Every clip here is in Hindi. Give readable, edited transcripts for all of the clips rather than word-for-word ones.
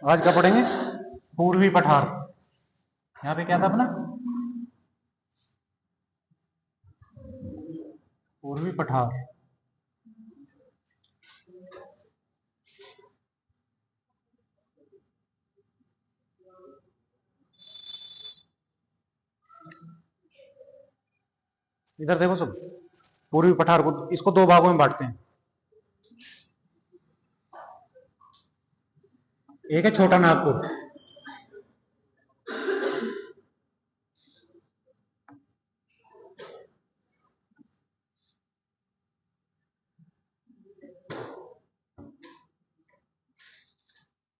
आज क्या पढ़ेंगे? पूर्वी पठार। यहाँ पे क्या था अपना? पूर्वी पठार। इधर देखो सब, पूर्वी पठार को इसको दो भागों में बांटते हैं। एक है छोटा नागपुर,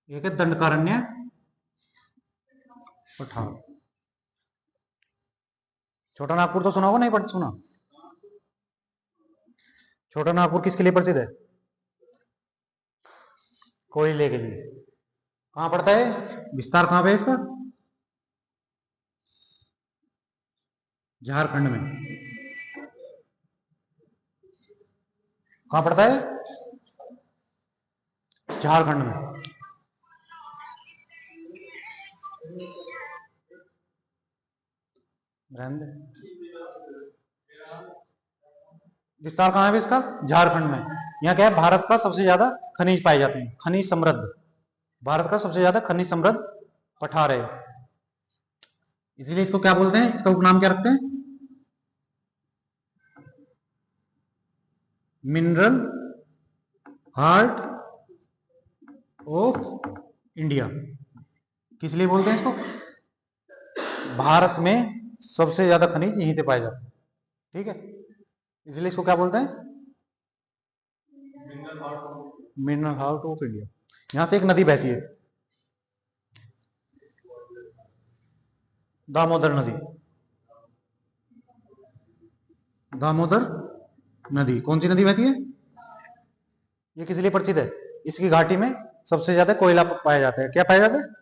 एक है दंडकारण्य पठार। छोटा नागपुर तो सुना होगा, नहीं पढ़ सुना? छोटा नागपुर किसके लिए प्रसिद्ध है? कोयले के लिए। कहां पड़ता है? विस्तार कहां पे है इसका? झारखंड में। कहां पड़ता है? झारखंड में। विस्तार कहां है इसका? झारखंड में। यहाँ क्या है, भारत का सबसे ज्यादा खनिज पाए जाते हैं, खनिज समृद्ध। भारत का सबसे ज्यादा खनिज समृद्ध पठार है, इसीलिए इसको क्या बोलते हैं, इसका उपनाम क्या रखते हैं? Mineral heart of India. किस लिए बोलते हैं इसको? भारत में सबसे ज्यादा खनिज यहीं से पाए जाते हैं, ठीक है, इसलिए इसको क्या बोलते हैं? Mineral heart of India. यहां से एक नदी बहती है, दामोदर नदी। दामोदर नदी कौन सी नदी बहती है? ये किस लिए परिचित है? इसकी घाटी में सबसे ज्यादा कोयला पाया जाता है। क्या पाया जाता है?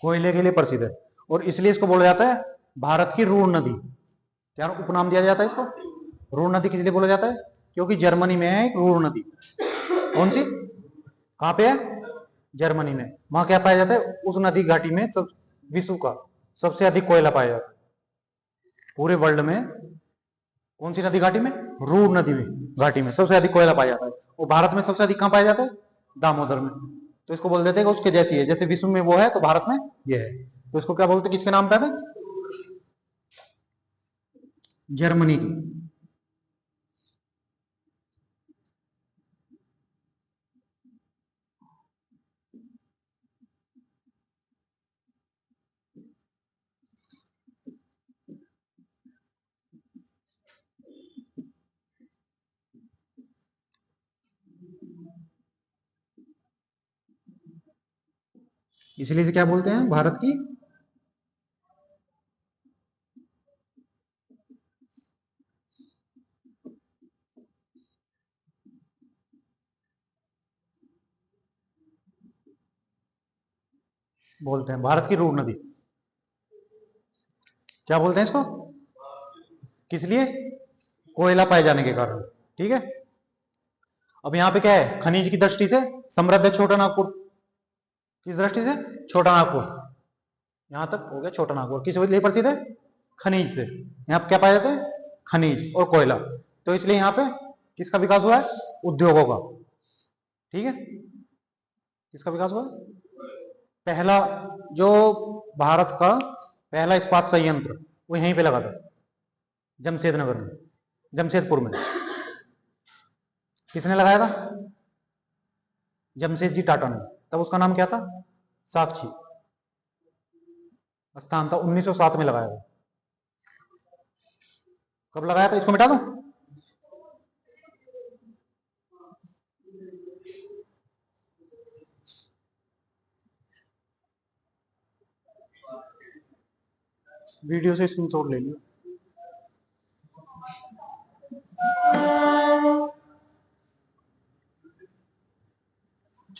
कोयले के लिए प्रसिद्ध है, और इसलिए इसको बोला जाता है भारत की रूण नदी। क्या उपनाम दिया जाता है इसको? रूण नदी किस लिए बोला जाता है? क्योंकि जर्मनी में है एक रूण नदी। कौन सी? कहां पे है? जर्मनी में। वहां क्या पाया जाता है? उस नदी घाटी में सब विश्व का सबसे अधिक कोयला पाया जाता है पूरे वर्ल्ड में। कौन सी नदी घाटी में? रूर नदी में घाटी में सबसे अधिक कोयला पाया जाता है। और भारत में सबसे अधिक कहां पाया जाता है? दामोदर में। तो इसको बोल देते हैं कि उसके जैसी है, जैसे विश्व में वो है तो भारत में ये है। तो इसको क्या बोलते हैं, किसके नाम पे है? जर्मनी की। इसलिए से क्या बोलते हैं, भारत की बोलते हैं, भारत की रूर नदी। क्या बोलते हैं इसको? किस लिए? कोयला पाए जाने के कारण, ठीक है। अब यहाँ पे क्या है, खनिज की दृष्टि से समृद्ध है छोटा नागपुर। किस दृष्टि से? छोटा नागपुर। यहां तक हो गया छोटा नागपुर। किस लिए प्रसिद्ध है? खनिज से। यहाँ पे क्या पाया जाता है? खनिज और कोयला। तो इसलिए यहाँ पे किसका विकास हुआ है? उद्योगों का, ठीक है। किसका विकास हुआ है? पहला जो भारत का पहला इस्पात संयंत्र वो यहीं पे लगा था, जमशेद नगर में, जमशेदपुर में। किसने लगाया था? जमशेद जी टाटा ने। तब उसका नाम क्या था? साक्षी स्थान था। 1907 में लगाया था। कब लगाया था? इसको मिटा दूं? वीडियो से स्क्रीनशॉट ले लियो।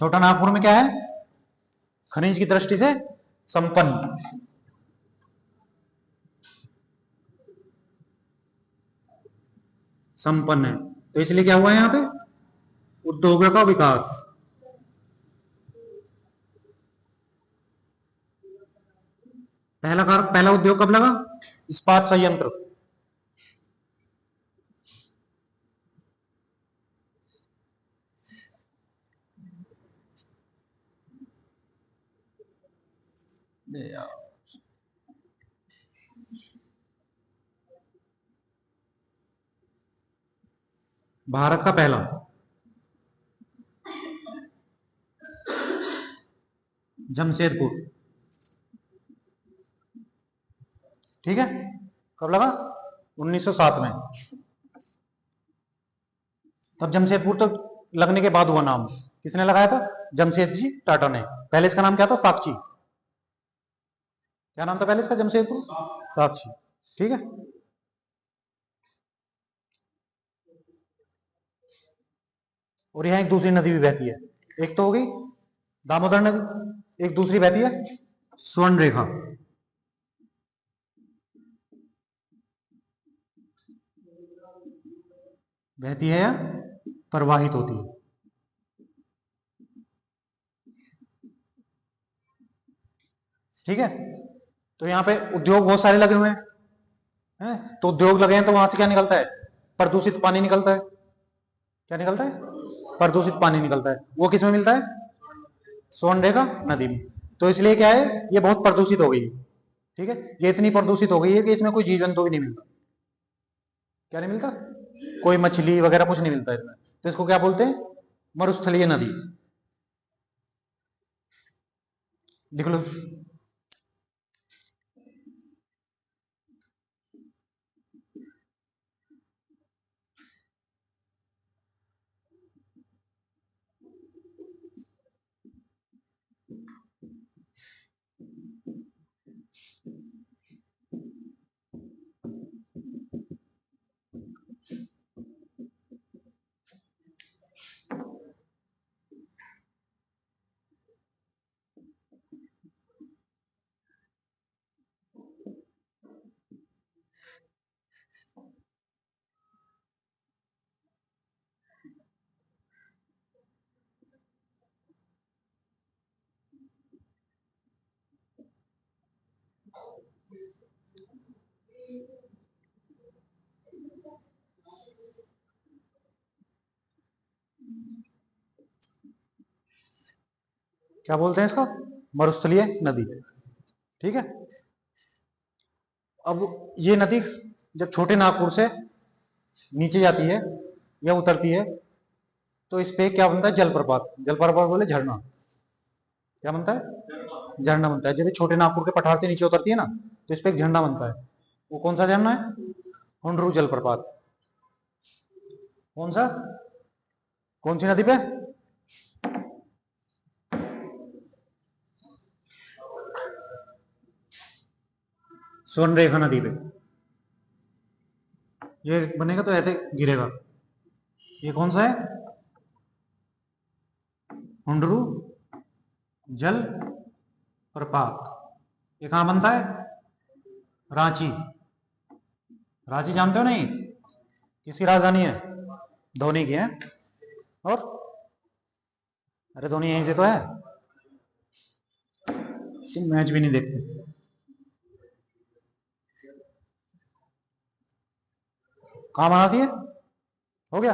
छोटा नागपुर में क्या है? खनिज की दृष्टि से संपन्न। संपन्न है, तो इसलिए क्या हुआ है यहाँ पे? उद्योगों का विकास। पहला उद्योग कब लगा? इस्पात संयंत्र। भारत का पहला, जमशेदपुर। ठीक है, कब लगा? 1907 में। तब जमशेदपुर तो लगने के बाद हुआ नाम। किसने लगाया था? जमशेदजी टाटा ने। पहले इसका नाम क्या था? साक्षी। क्या नाम था पहले इसका? जमशेदपुर साक्षी। ठीक है, और यहाँ एक दूसरी नदी भी बहती है। एक तो होगी दामोदर नदी, एक दूसरी बहती है स्वर्ण रेखा। बहती है या प्रवाहित होती है? ठीक है, तो यहाँ पे उद्योग बहुत सारे लगे हुए हैं, तो उद्योग लगे हैं तो वहां से क्या निकलता है? प्रदूषित पानी निकलता है। क्या निकलता है? प्रदूषित पानी निकलता है। वो किस में मिलता है? स्वर्ण रेखा नदी में। तो इसलिए क्या है, ये बहुत प्रदूषित हो गई है। ठीक है, ये इतनी प्रदूषित हो गई है कि इसमें कोई जीव जंतु भी नहीं मिलता। क्या नहीं मिलता? कोई मछली वगैरह कुछ नहीं मिलता इसमें। तो इसको क्या बोलते हैं? मरुस्थलीय नदी। लिख लो। क्या बोलते हैं इसको? मरुस्थलीय नदी। ठीक है, अब ये नदी जब छोटे नागपुर से नीचे जाती है या उतरती है, तो इस पे क्या बनता है? जलप्रपात। जलप्रपात बोले झरना। क्या बनता है? झरना बनता है। जब ये छोटे नागपुर के पठार से नीचे उतरती है ना, तो इस पे एक झरना बनता है। वो कौन सा झरना है? हुंडरू जलप्रपात। कौन सा? कौन सी नदी पे? स्वर्णरेखा नदी पे। ये बनेगा तो ऐसे गिरेगा। ये कौन सा है? हुंडरू जल प्रपात। ये कहां बनता है? रांची। रांची जानते हो नहीं? किसकी राजधानी है? धोनी की है। और अरे धोनी यहीं से तो है। तुम मैच भी नहीं देखते। कहां बनाती है? हो गया।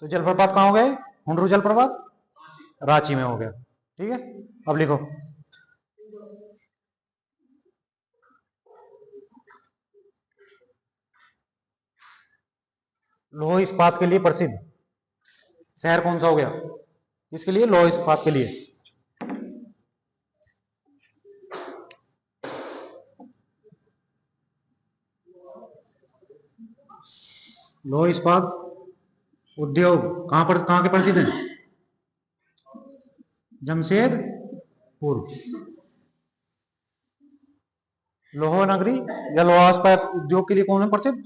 तो जलप्रपात कहां हो गए? हुंडरू जलप्रपात रांची में हो गया। ठीक है, अब लिखो। लोह इस्पात के लिए प्रसिद्ध शहर कौन सा हो गया? इसके लिए लोह इस्पात के लिए। लोह इस्पात उद्योग कहां के प्रसिद्ध हैं? जमशेदपुर। लौह नगरी या लोहा इस्पात उद्योग के लिए कौन है प्रसिद्ध?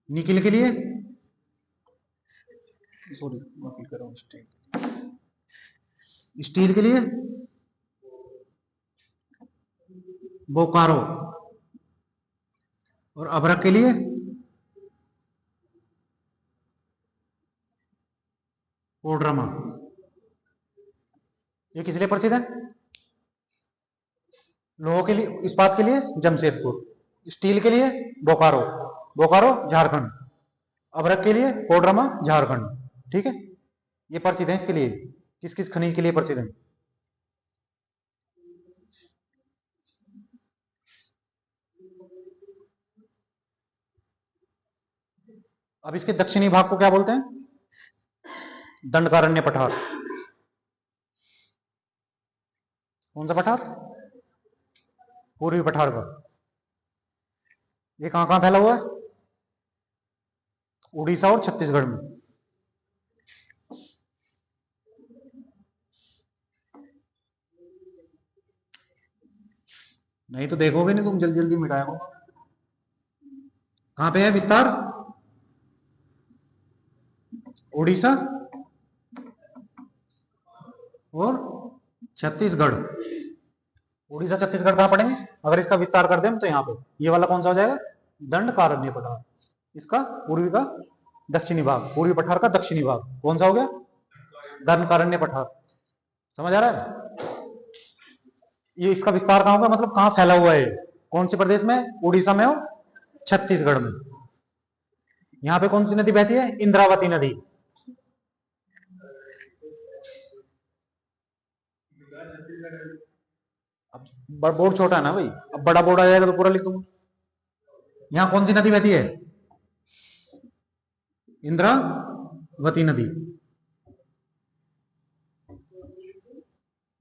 निकिल के लिए, सॉरी निकिल कर रहा हूं, स्टील के लिए बोकारो, और अभ्रक के लिए कोडरमा। ये किस लिए प्रसिद्ध है? लोहे के लिए, इस्पात के लिए जमशेदपुर, स्टील के लिए बोकारो, बोकारो झारखंड, अभ्रक के लिए कोडरमा झारखंड। ठीक है, ये प्रसिद्ध है इसके लिए। किस किस खनिज के लिए प्रसिद्ध है? अब इसके दक्षिणी भाग को क्या बोलते हैं? दंडकारण्य पठार। कौन सा पठार? पूर्वी पठार का। ये कहां कहां फैला हुआ है? उड़ीसा और छत्तीसगढ़ में। नहीं तो देखोगे नहीं तुम, जल्दी जल्दी मिटाएगा। कहां पे है विस्तार? उड़ीसा और छत्तीसगढ़। उड़ीसा छत्तीसगढ़ कहां पड़ेंगे? अगर इसका विस्तार कर दें तो यहाँ पे ये वाला कौन सा हो जाएगा? दंडकारण्य पठार। इसका पूर्वी का दक्षिणी भाग, पूर्वी पठार का दक्षिणी भाग कौन सा हो गया? दंडकारण्य पठार। समझ आ रहा है? ये इसका विस्तार कहां होगा, मतलब कहां फैला हुआ है? कौन से प्रदेश में? उड़ीसा में और छत्तीसगढ़ में। यहाँ पे कौन सी नदी बहती है? इंद्रावती नदी। अब बोर्ड छोटा है ना भाई, अब बड़ा बोर्ड आ जाएगा तो पूरा लिख दूंगा। यहाँ कौन सी नदी बहती है? इंद्रावती नदी,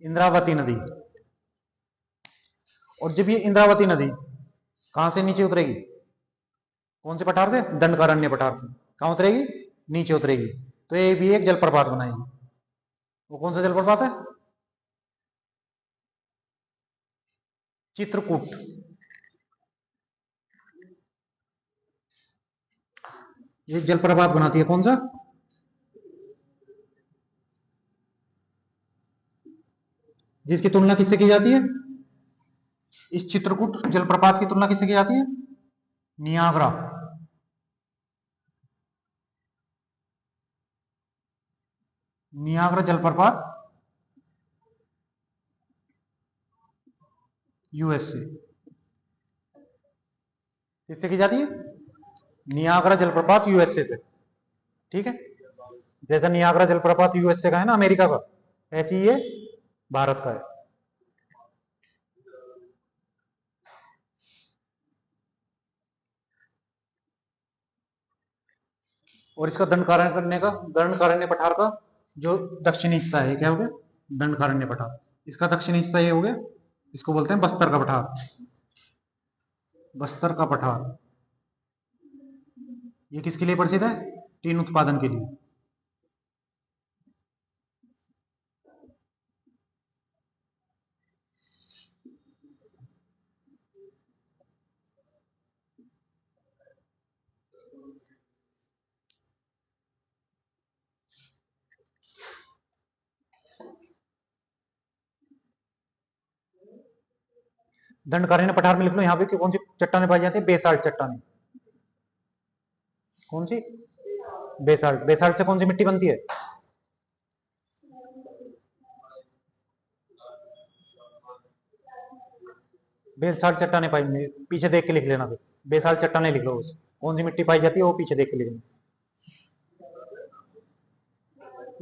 इंद्रावती नदी। और जब ये इंद्रावती नदी कहां से नीचे उतरेगी? कौन से पठार से? दंडकारण्य पठार से। कहां उतरेगी? नीचे उतरेगी, तो ये भी एक जलप्रपात बनाएगी। वो कौन सा जलप्रपात है? चित्रकूट। ये जलप्रपात बनाती है, कौन सा? जिसकी तुलना किससे की जाती है? इस चित्रकूट जलप्रपात की तुलना किससे की जाती है? नियाग्रा। नियाग्रा जलप्रपात यूएसए। किससे की जाती है? नियाग्रा जलप्रपात यूएसए से। ठीक है, जैसा नियाग्रा जलप्रपात यूएसए का है ना, अमेरिका का, ऐसी ये भारत का है। और इसका दंडकारण्य पठार का जो दक्षिणी हिस्सा है, क्या हो गया? दंडकारण्य पठार। इसका दक्षिणी हिस्सा ये हो गया, इसको बोलते हैं बस्तर का पठार। बस्तर का पठार ये किसके लिए प्रसिद्ध है? टीन उत्पादन के लिए। दंडकारण्य पठार में लिख लो यहाँ पे कि कौन सी चट्टाने पाई जाती है? बेसाल्ट चट्टाने। कौन सी? बेसाल्ट। बेसाल्ट से कौन सी मिट्टी बनती है? बेसाल्ट चट्टाने पाई, पीछे देख के लिख लेना फिर। बेसाल्ट चट्टाने लिख लो, कौन सी मिट्टी पाई जाती है वो पीछे देख के लिखना।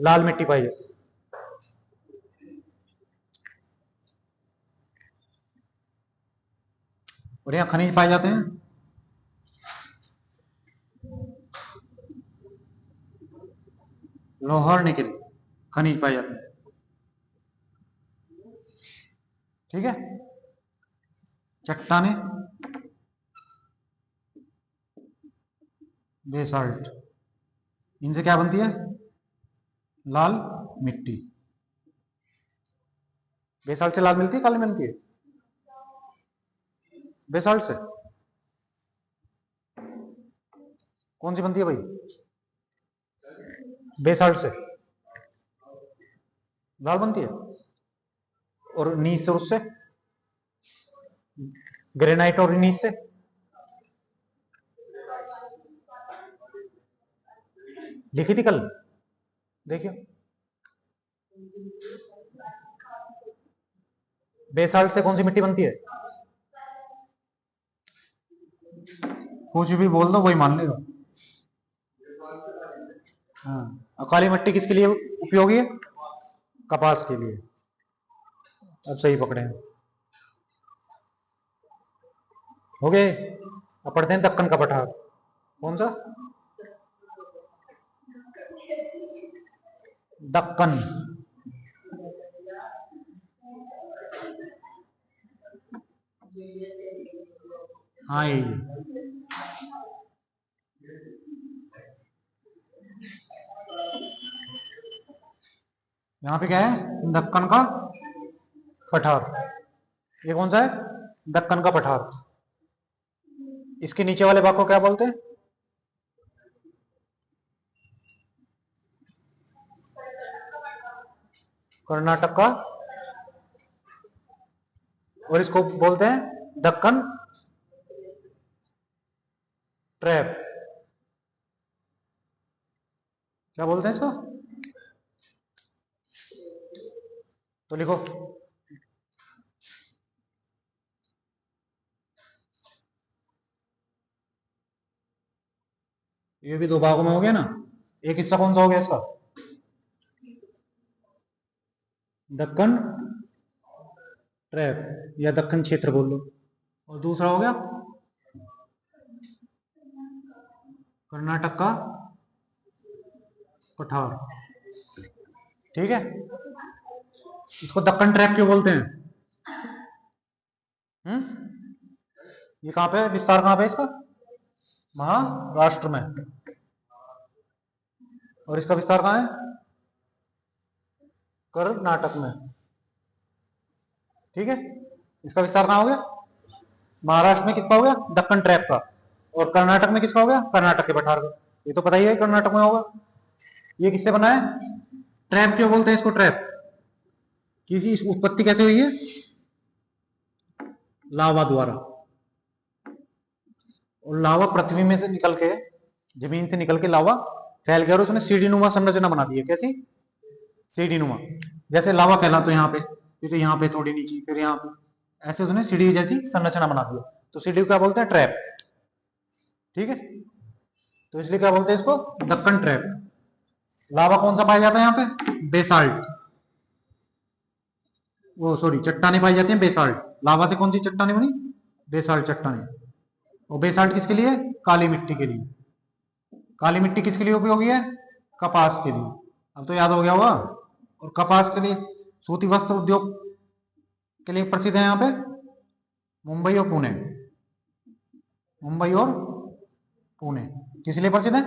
लाल मिट्टी पाई जाती है। और यहाँ खनिज पाए जाते हैं, लोहा और निकेल खनिज पाए जाते हैं। ठीक है, चट्टाने, बेसाल्ट, इनसे क्या बनती है? लाल मिट्टी। बेसाल्ट से लाल मिलती है, काली मिलती है? बेसाल्ट से कौन सी बनती है भाई? बेसाल्ट से लाल बनती है। और नीच से, उससे ग्रेनाइट और नीच से? लिखी थी कल, देखियो। बेसाल्ट से कौन सी मिट्टी बनती है? कुछ भी बोल दो वही मान लेगा। हाँ, और काली मिट्टी किसके लिए उपयोगी है? कपास के लिए। अब सही पकड़े हैं। हो गए। अब पढ़ते हैं दक्कन का पठार। कौन सा? दक्कन। हाँ, यही यहाँ पे क्या है? दक्कन का पठार। ये कौन सा है? दक्कन का पठार। इसके नीचे वाले भाग को क्या बोलते हैं? कर्नाटक का। और इसको बोलते हैं दक्कन ट्रैप। क्या बोलते हैं इसको? तो लिखो। ये भी दो भागों में हो गया ना। एक हिस्सा कौन सा हो गया इसका? दक्कन ट्रैप या दक्कन क्षेत्र बोल लो। और दूसरा हो गया कर्नाटक का पठार। ठीक है। इसको दक्कन ट्रैप क्यों बोलते हैं? ये कहां पे है? विस्तार कहां पे है इसका? महाराष्ट्र में। और इसका विस्तार कहां है? कर्नाटक में। ठीक है। इसका विस्तार कहां हो गया? महाराष्ट्र में किसका हो गया? दक्कन ट्रैप का। और कर्नाटक में किसका हो गया? कर्नाटक के पठार का। ये तो पता ही है कर्नाटक में होगा। ये किससे बना है? ट्रैप क्यों बोलते हैं इसको? ट्रैप किसी उत्पत्ति कैसे हुई है? लावा द्वारा। और लावा पृथ्वी में से निकल के, जमीन से निकल के लावा फैल गया और उसने सीढ़ी नुमा संरचना बना दी है। कैसी? सीढ़ी नुमा। जैसे लावा फैला तो यहाँ पे, फिर यहाँ पे थोड़ी नीचे, फिर यहाँ पे, ऐसे उसने सीढ़ी जैसी संरचना बना दी। तो सीढ़ी को क्या बोलते हैं? ट्रैप। ठीक है। तो इसलिए क्या बोलते हैं इसको? दक्कन ट्रैप। लावा कौन सा पाया जाता है यहाँ पे? बेसाल्ट। वो सॉरी, चट्टाने पाई जाती हैं बेसाल्ट। लावा से कौन सी चट्टाने बनी? बेसाल्ट चट्टाने। और बेसाल्ट किसके लिए? काली मिट्टी के लिए। काली मिट्टी किसके लिए उपयोगी है? कपास के लिए। अब तो याद हो गया होगा। और कपास के लिए सूती वस्त्र उद्योग के लिए प्रसिद्ध है यहाँ पे मुंबई और पुणे। मुंबई और पुणे किस लिए प्रसिद्ध है?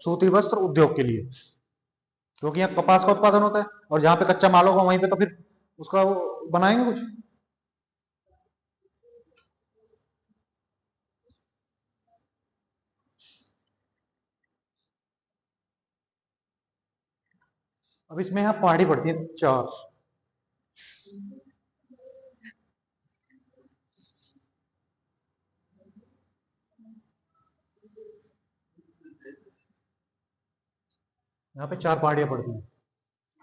सूती वस्त्र उद्योग के लिए। क्योंकि यहाँ कपास का उत्पादन होता है और जहां पे कच्चा माल होगा वहीं पे तो फिर उसका बनाएंगे कुछ। अब इसमें यहाँ पहाड़ी पड़ती है 4। यहाँ पे 4 पहाड़ियां पड़ती हैं।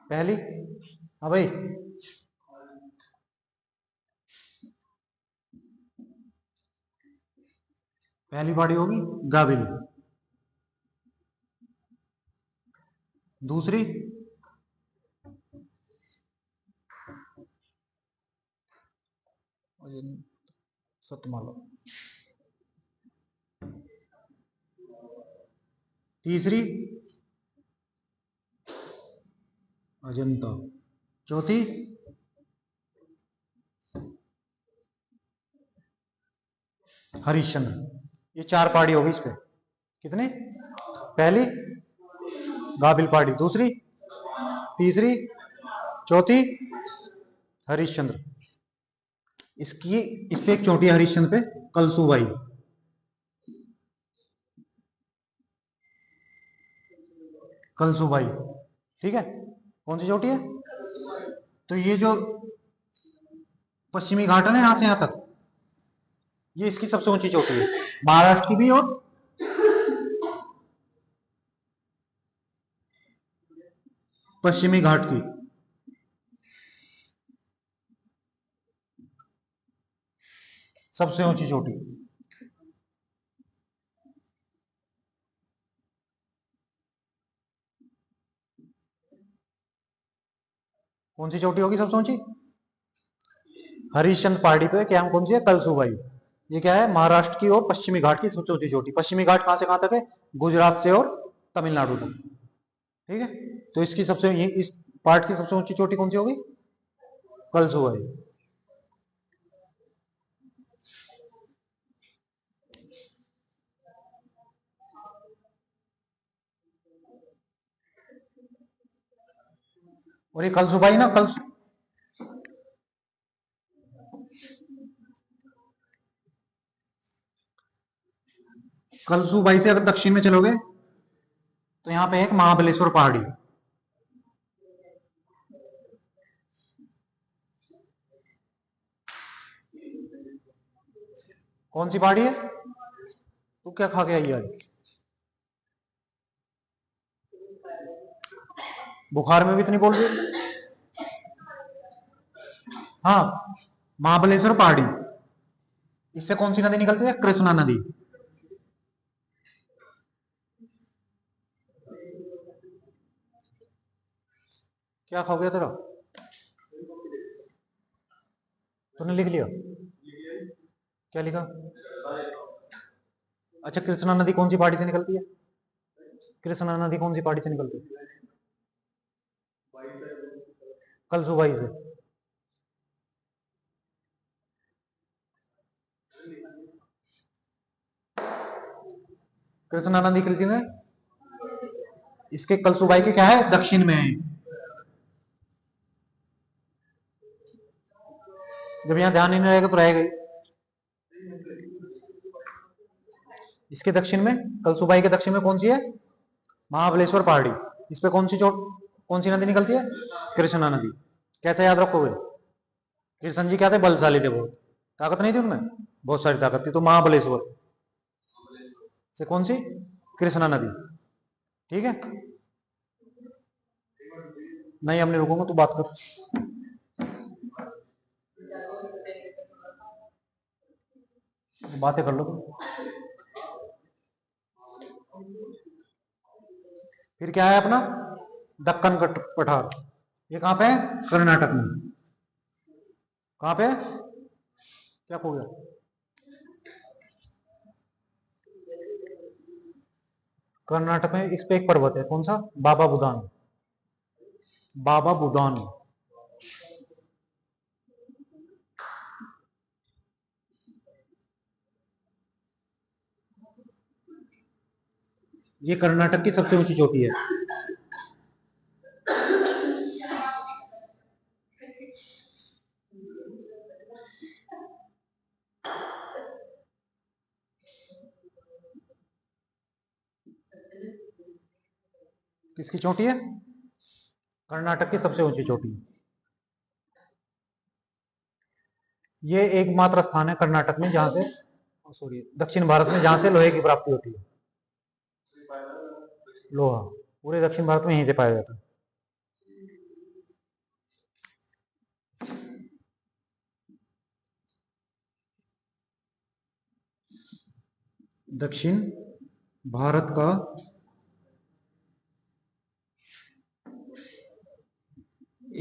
पहली, हाँ भाई, पहली पहाड़ी होगी गाबिल। दूसरी सतमाला। तीसरी अजंता। चौथी हरिश्चंद्र। ये 4 पहाड़ी होगी इस पे। कितनी? पहली गाबिल पहाड़ी, दूसरी, तीसरी, चौथी हरिश्चंद्र। इसकी इस पे एक चोटी है हरिश्चंद्र पे, कलसुबाई। कलसुबाई, ठीक है। कौन सी चोटी है? तो ये जो पश्चिमी घाट है ना, यहां से यहां तक, ये इसकी सबसे ऊंची चोटी है, महाराष्ट्र की भी और पश्चिमी घाट की। सबसे ऊंची चोटी। कौन सी चोटी होगी सबसे ऊंची? हरिश्चंद्र पहाड़ी पे क्या कौन सी है? कलसुबाई। ये क्या है? महाराष्ट्र की और पश्चिमी घाट की सबसे ऊंची चोटी। पश्चिमी घाट कहां से कहां तक है? गुजरात से और तमिलनाडु तक, ठीक है। तो इसकी सबसे ये इस पार्ट की सबसे ऊंची चोटी कौन सी होगी? कलसुबाई। और ये कलसुबाई ना, कलसुबाई से अगर दक्षिण में चलोगे तो यहाँ पे एक महाबलेश्वर पहाड़ी। कौन सी पहाड़ी है? तू क्या खा के आई आज? बुखार में भी इतनी बोल रही? हाँ, महाबलेश्वर पहाड़ी। इससे कौन सी नदी निकलती है? कृष्णा नदी। क्या खा गया तेरा? तूने लिख लिया? क्या लिखा? अच्छा, कृष्णा नदी कौन सी पहाड़ी से निकलती है? कृष्णा नदी कौन सी पहाड़ी से निकलती है? कलसुबाई से। कृष्णा नदी निकलती है, इसके कलसुबाई के क्या है? दक्षिण में है। जब यहाँ ध्यान नहीं रहेगा तो रहेगा ही। इसके दक्षिण में, कलसुबाई के दक्षिण में कौन सी है? महाबलेश्वर पहाड़ी। इस पे कौन सी नदी निकलती है? कृष्णा नदी। कैसे याद रखोगे? कृष्ण जी क्या थे? बलशाली थे बहुत, ताकत नहीं थी उनमें? बहुत सारी ताकत थी। तो महाबलेश्वर से कौन सी? कृष्णा नदी, ठीक है। नहीं, हम नहीं रुकूंगा, तू बात कर, बातें कर लो तुम। फिर क्या है अपना? दक्कन पठार। ये कहां पे है? कर्नाटक में। कहां पे? क्या हो गया? कर्नाटक में इस पे एक पर्वत है, कौन सा? बाबा बुदान। बाबा बुदान। ये कर्नाटक की सबसे ऊंची चोटी है। किसकी चोटी है? कर्नाटक की सबसे ऊंची चोटी। ये एकमात्र स्थान है कर्नाटक में जहां से, सॉरी, दक्षिण भारत में जहां से लोहे की प्राप्ति होती है। लोहा पूरे दक्षिण भारत में यहीं से पाया जाता है। दक्षिण भारत का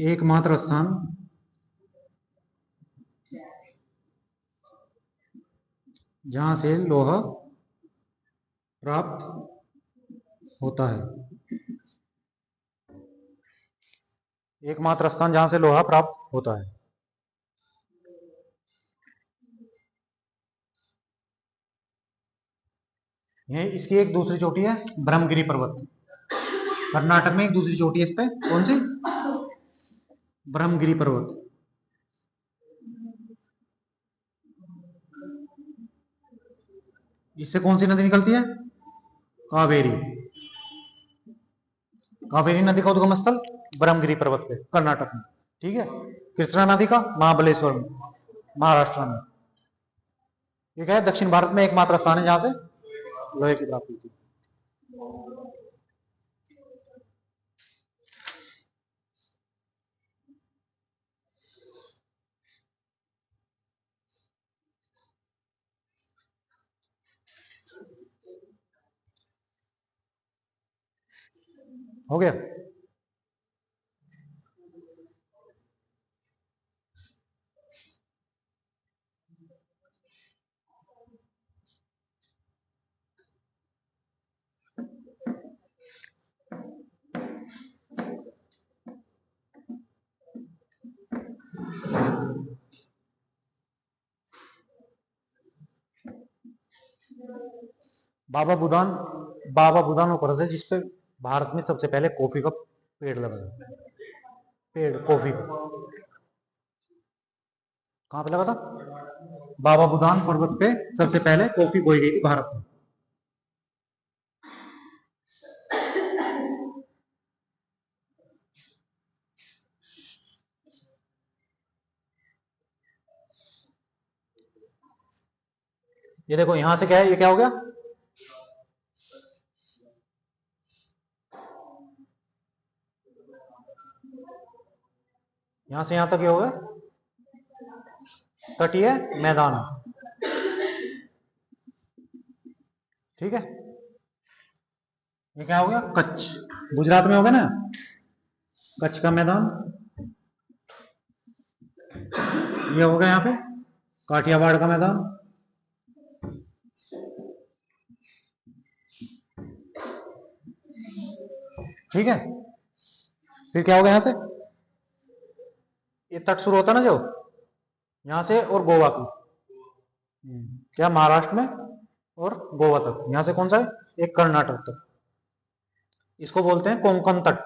एकमात्र स्थान जहां से लोहा प्राप्त होता है। एकमात्र स्थान जहां से लोहा प्राप्त होता है। ये इसकी एक दूसरी चोटी है, ब्रह्मगिरी पर्वत। कर्नाटक में एक दूसरी चोटी है इस पे, कौन सी? ब्रह्मगिरी पर्वत। इससे कौन सी नदी निकलती है? कावेरी। कावेरी नदी का उद्गम स्थल ब्रह्मगिरी पर्वत पे, कर्नाटक में। ठीक है। कृष्णा नदी का महाबलेश्वर में, महाराष्ट्र में। ये क्या है, दक्षिण भारत में एकमात्र स्थान है जहां से लोहे की प्राप्ति होती है। हो गया। बाबा बुदान, बाबा बुदान वो पर्वत है जिसपे भारत में सबसे पहले कॉफी का पेड़ लगा था। पेड़ कॉफी का कहाँ पे लगा था? बाबा बुदान पर्वत पे सबसे पहले कॉफी बोई गई थी भारत में। ये देखो यहां से क्या है, ये क्या हो गया? यहां से यहां तक ये हो गया तटीय मैदान। ठीक है। ये क्या हो गया? कच्छ, गुजरात में हो गया ना, कच्छ का मैदान। ये हो गया यहाँ पे काठियावाड़ का मैदान। ठीक है। फिर क्या हो गया? यहाँ से ये तट शुरू होता ना जो यहां से, और गोवा की, क्या महाराष्ट्र में और गोवा तक। यहां से कौन सा है? एक कर्नाटक तक। इसको बोलते हैं कोंकण तट।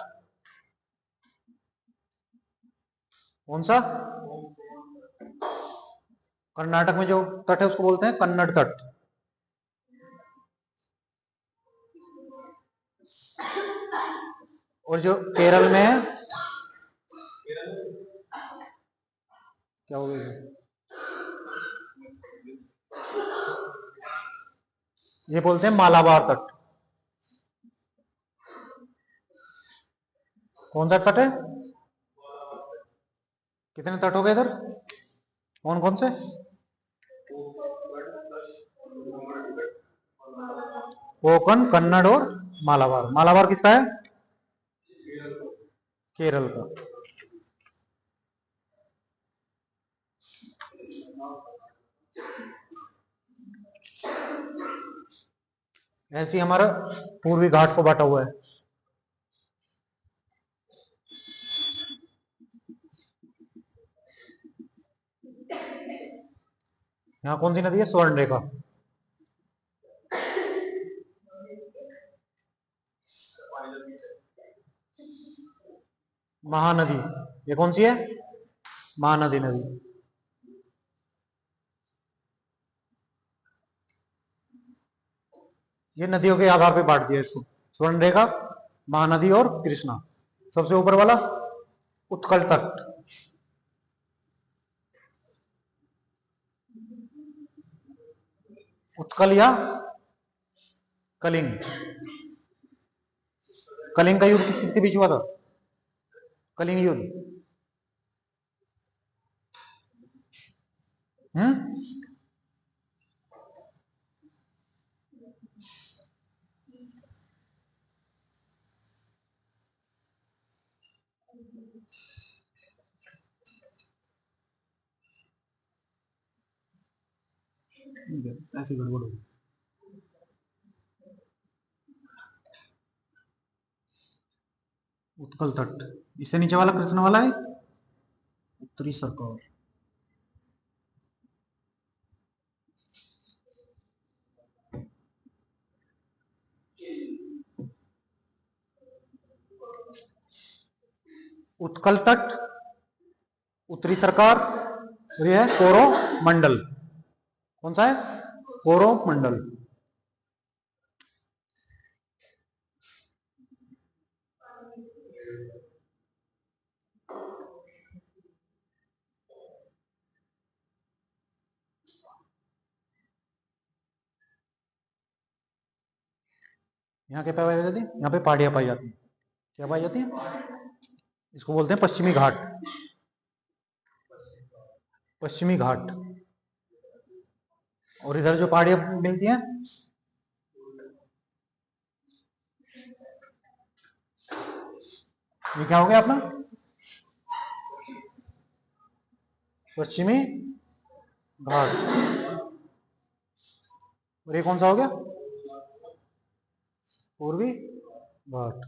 कौन सा? कर्नाटक में जो तट है उसको बोलते हैं कन्नड़ तट। और जो केरल में है, क्या हो गया, ये बोलते हैं मालाबार तट। कौन सा तट है? कितने तट हो गए इधर? कौन कौन से? कोंकण, कन्नड़ और मालाबार। मालाबार किसका है? केरल का। ऐसे ही हमारा पूर्वी घाट को बांटा हुआ है। यहाँ कौन सी नदी है? स्वर्ण रेखा। महानदी, ये कौन सी है? महानदी नदी। ये नदियों के आधार पे बांट दिया इसको, स्वर्ण रेखा, महानदी और कृष्णा। सबसे ऊपर वाला उत्कल तट। उत्कल या कलिंग। कलिंग का युद्ध किस किसके बीच हुआ था? कलिंग युद्ध। ऐसी गड़बड़ होगी। उत्कल तट, इससे नीचे वाला कृष्ण वाला है उत्तरी सरकार। उत्कल तट, उत्तरी सरकार, और यह है कोरो मंडल। कौन सा है? कोरोमंडल। यहाँ क्या पाई जाती है? यहाँ पे पहाड़ियां पाई जाती है। क्या पाई जाती है? इसको बोलते हैं पश्चिमी घाट। पश्चिमी घाट। और इधर जो पहाड़ियां मिलती हैं, ये क्या हो गया अपना? पश्चिमी घाट। और ये कौन सा हो गया? पूर्वी घाट।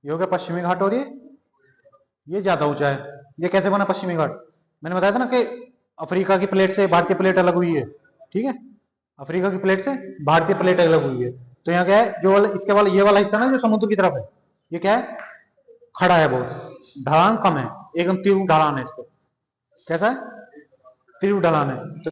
ये हो गया पश्चिमी घाट। और ये ज्यादा ऊंचा है। ये कैसे बना पश्चिमी घाट? मैंने बताया था ना कि अफ्रीका की प्लेट से भारतीय प्लेट अलग हुई है। ठीक है, अफ्रीका की प्लेट से भारतीय प्लेट अलग हुई है। तो यहाँ क्या है, जो इसके वाला ये वाला हिस्सा ना जो समुद्र की तरफ है, ये क्या है? खड़ा है बहुत, ढलान कम है, एकदम तीव्र ढलान है इस पर। कैसा है? तीव्र ढलान है। तो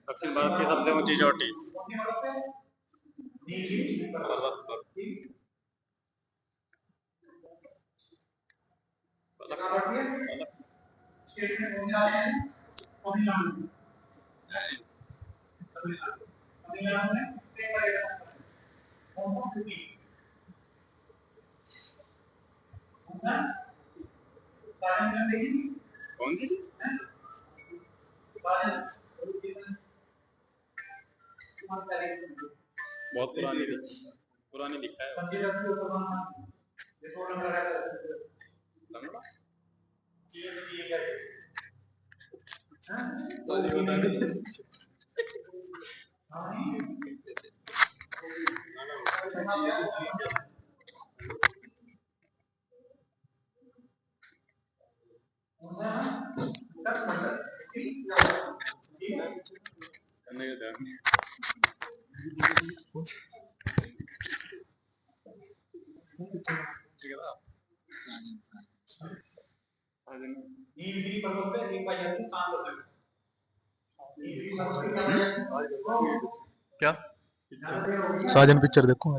दक्षिण भारत की सबसे ऊंची चोटी। कौन सी चीज? बहुत पुरानी लिखा है। क्या साजन पिक्चर देखो।